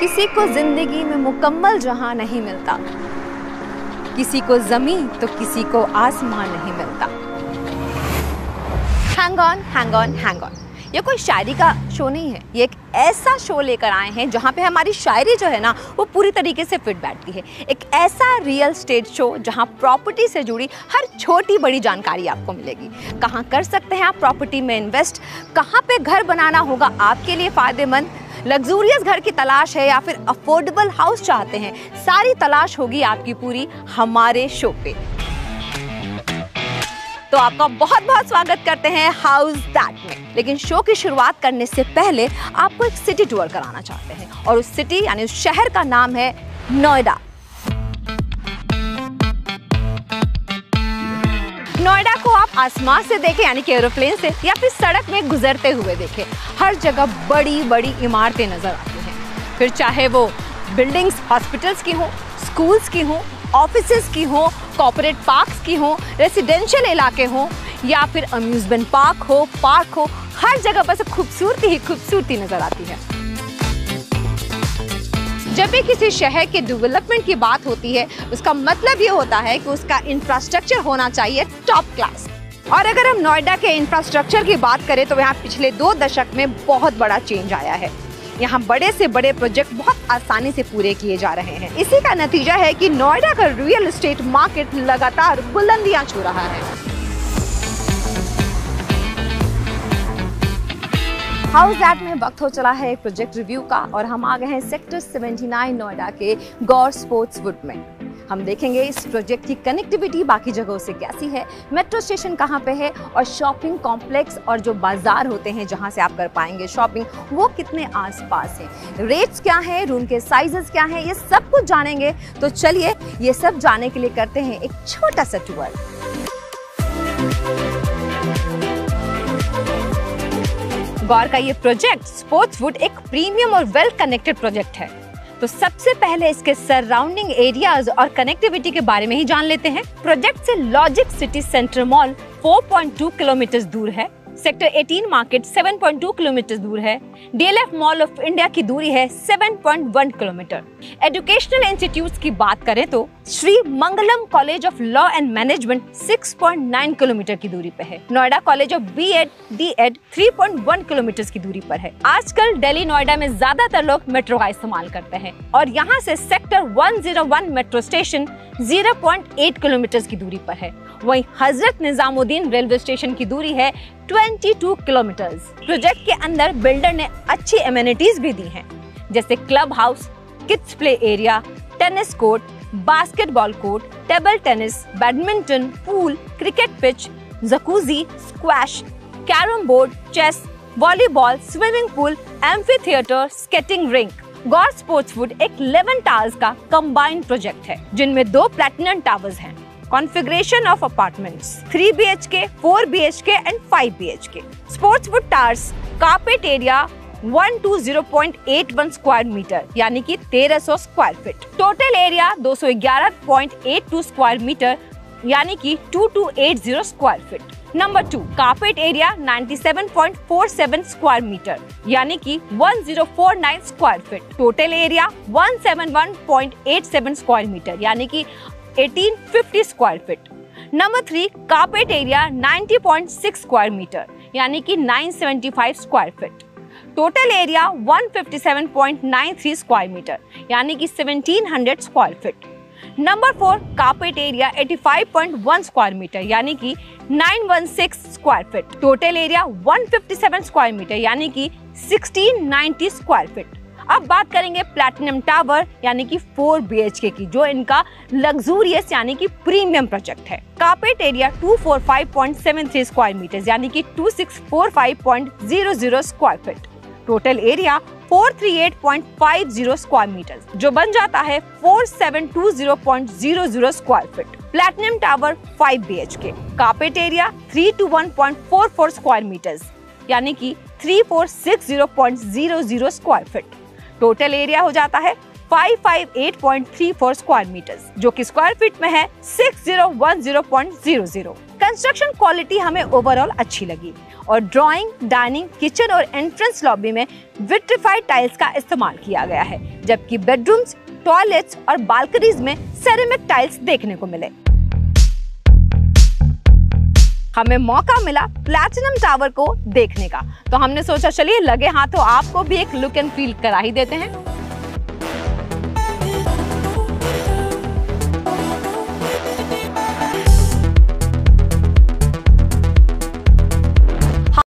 किसी को जिंदगी में मुकम्मल जहां नहीं मिलता, किसी को जमीन तो किसी को आसमान नहीं मिलता। Hang on hang on hang on, ये कोई शायरी का शो नहीं है, ये एक ऐसा शो लेकर आए हैं जहाँ पे हमारी शायरी जो है ना वो पूरी तरीके से फिट बैठती है। एक ऐसा रियल स्टेट शो जहाँ प्रॉपर्टी से जुड़ी हर छोटी बड़ी जानकारी आपको मिलेगी। कहाँ कर सकते हैं आप प्रॉपर्टी में इन्वेस्ट, कहाँ पे घर बनाना होगा आपके लिए फ़ायदेमंद, लग्जूरियस घर की तलाश है या फिर अफोर्डेबल हाउस चाहते हैं, सारी तलाश होगी आपकी पूरी हमारे शो पे। तो आपका बहुत बहुत स्वागत करते हैं हाउस दैट में। लेकिन शो की शुरुआत करने से पहले आपको एक सिटी टूर कराना चाहते हैं और उस सिटी यानी उस शहर का नाम है नोएडा। नोएडा को आप आसमान से देखें यानी कि एरोप्लेन से, या फिर सड़क में गुजरते हुए देखें, हर जगह बड़ी बड़ी इमारतें नजर आती हैं। फिर चाहे वो बिल्डिंग्स हॉस्पिटल्स की हो, स्कूल्स की हो, ऑफिसेज की हो, कॉर्पोरेट पार्क्स की हो, रेसिडेंशियल इलाके हो या फिर अम्यूजमेंट पार्क हो, हर जगह बस खूबसूरती ही खूबसूरती नजर आती है। जब भी किसी शहर के डेवलपमेंट की बात होती है उसका मतलब ये होता है कि उसका इंफ्रास्ट्रक्चर होना चाहिए टॉप क्लास। और अगर हम नोएडा के इंफ्रास्ट्रक्चर की बात करें तो यहाँ पिछले 2 दशक में बहुत बड़ा चेंज आया है। यहाँ बड़े से बड़े प्रोजेक्ट बहुत आसानी से पूरे किए जा रहे हैं। इसी का नतीजा है कि नोएडा का रियल एस्टेट मार्केट लगातार बुलंदियां छू रहा है। हाउस दैट में वक्त हो चला है एक प्रोजेक्ट रिव्यू का और हम आ गए हैं सेक्टर 79 नोएडा के गौर स्पोर्ट्सवुड में। हम देखेंगे इस प्रोजेक्ट की कनेक्टिविटी बाकी जगहों से कैसी है, मेट्रो स्टेशन कहाँ पे है और शॉपिंग कॉम्प्लेक्स और जो बाजार होते हैं जहाँ से आप कर पाएंगे शॉपिंग वो कितने आसपास हैं, रेट्स क्या हैं, रूम के साइजेस क्या हैं, ये सब कुछ जानेंगे। तो चलिए ये सब जानने के लिए करते हैं एक छोटा सा टूर। गौर का ये प्रोजेक्ट स्पोर्ट्सवुड एक प्रीमियम और वेल कनेक्टेड प्रोजेक्ट है। तो सबसे पहले इसके सराउंडिंग एरियाज और कनेक्टिविटी के बारे में ही जान लेते हैं। प्रोजेक्ट से logic city centre mall 4.2 kilometre दूर है, सेक्टर 18 मार्केट 7.2 किलोमीटर दूर है, डीएलएफ मॉल ऑफ इंडिया की दूरी है 7.1 किलोमीटर। एजुकेशनल इंस्टीट्यूट्स की बात करें तो Shri Mangalam college of law and management 6.9 kilometre की दूरी पे है। Noida college of BEd DEd 3.1 kilometre की दूरी पर है। आजकल दिल्ली नोएडा में ज्यादातर लोग मेट्रो का इस्तेमाल करते हैं और यहाँ से सेक्टर 101 मेट्रो स्टेशन 0.8 किलोमीटर की दूरी पर है। वहीं हजरत निजामुद्दीन रेलवे स्टेशन की दूरी है 22 किलोमीटर। प्रोजेक्ट के अंदर बिल्डर ने अच्छी एमेनिटीज भी दी हैं, जैसे club house, kids play area, tennis court, basketball court, table tennis, badminton, pool, cricket pitch, jacuzzi, squash, carrom board, chess, volleyball, swimming pool, amphi theatre, skating rink. Gaur Sportswood एक 11 towers का combined project है जिनमें 2 platinum towers हैं। Configuration of apartments 3 BHK, 4 BHK and 5 BHK. Sportswood Towers carpet area 120.81 square metre यानी कि 1300 square feet. Total area 211.82 square metre यानी कि 2280 square feet. Number 2 carpet area 97.47 square metre यानी कि 1049 square feet. Total area 171.87 square metre यानी कि 1850 square feet. Number 3 carpet area 90.6 square metre यानी कि 975 square feet. Total area 157.93 square metre यानी कि 1700 square feet. Number 4 carpet area 85.1 square metre यानी कि 916 square feet. Total area 157 square metre यानी कि 1690 स्क्वायर फीट। अब बात करेंगे प्लैटिनम टावर यानी कि 4 BHK की, जो इनका लग्जूरियस यानी कि प्रीमियम प्रोजेक्ट है। कार्पेट एरिया 245.73 स्क्वायर मीटर यानी कि 2645.00 square feet. Total area 438.50 square metre जो बन जाता है 4720.00 square feet. Platinum tower 5 BHK, carpet area 321.44 square metre यानी कि 3460.00 स्क्वायर फीट। टोटल एरिया हो जाता है 558.34 स्क्वायर मीटर जो कि स्क्वायर फीट में है 6010.00। कंस्ट्रक्शन क्वालिटी हमें ओवरऑल अच्छी लगी और ड्राइंग, डाइनिंग, किचन और एंट्रेंस लॉबी में विट्रिफाइड टाइल्स का इस्तेमाल किया गया है, जबकि बेडरूम्स, टॉयलेट्स और बालकनीज में सेरेमिक टाइल्स देखने को मिले। हमें मौका मिला प्लैटिनम टावर को देखने का, तो हमने सोचा चलिए लगे हाथों आपको भी एक लुक एंड फील करा ही देते हैं।